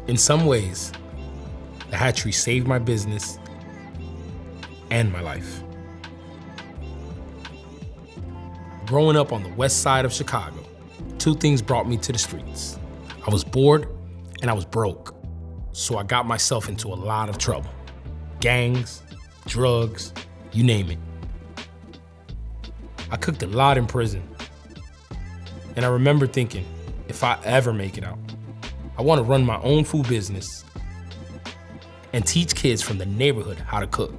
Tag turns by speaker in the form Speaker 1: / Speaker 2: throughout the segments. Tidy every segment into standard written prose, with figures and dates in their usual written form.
Speaker 1: In some ways, the hatchery saved my business and my life. Growing up on the west side of Chicago, two things brought me to the streets. I was bored and I was broke, so I got myself into a lot of trouble. Gangs, drugs, you name it. I cooked a lot in prison, and I remember thinking, if I ever make it out, I want to run my own food business and teach kids from the neighborhood how to cook.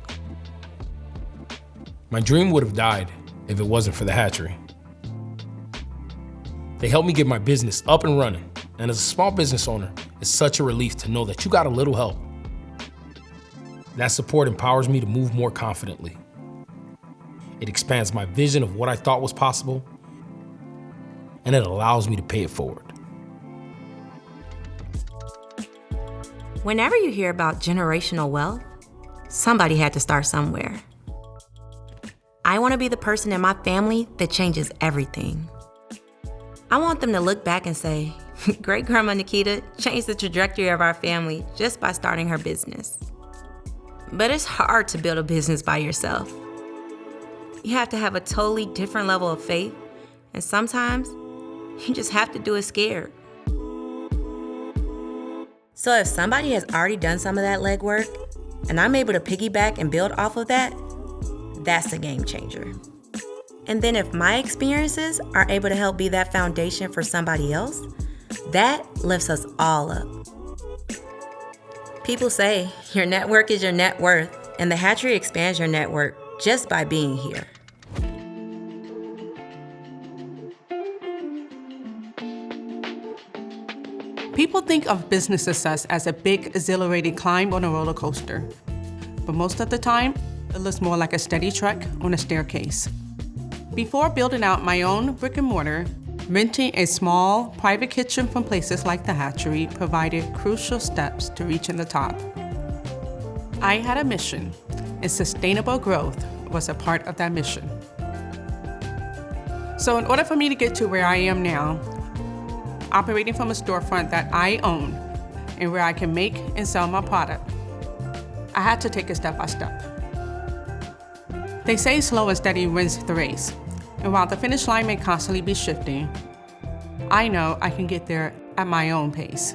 Speaker 1: My dream would have died if it wasn't for the hatchery. They helped me get my business up and running, and as a small business owner, it's such a relief to know that you got a little help. That support empowers me to move more confidently. It expands my vision of what I thought was possible, and it allows me to pay it forward.
Speaker 2: Whenever you hear about generational wealth, somebody had to start somewhere. I want to be the person in my family that changes everything. I want them to look back and say, Great-Grandma Nikita changed the trajectory of our family just by starting her business. But it's hard to build a business by yourself. You have to have a totally different level of faith, and sometimes you just have to do it scared. So if somebody has already done some of that legwork, and I'm able to piggyback and build off of that, that's a game changer. And then if my experiences are able to help be that foundation for somebody else, that lifts us all up. People say your network is your net worth, and the hatchery expands your network just by being here.
Speaker 3: People think of business success as a big, exhilarating climb on a roller coaster. But most of the time, it looks more like a steady trek on a staircase. Before building out my own brick and mortar, renting a small private kitchen from places like the hatchery provided crucial steps to reaching the top. I had a mission, and sustainable growth was a part of that mission. So in order for me to get to where I am now, operating from a storefront that I own and where I can make and sell my product, I had to take it step by step. They say slow and steady wins the race, and while the finish line may constantly be shifting, I know I can get there at my own pace.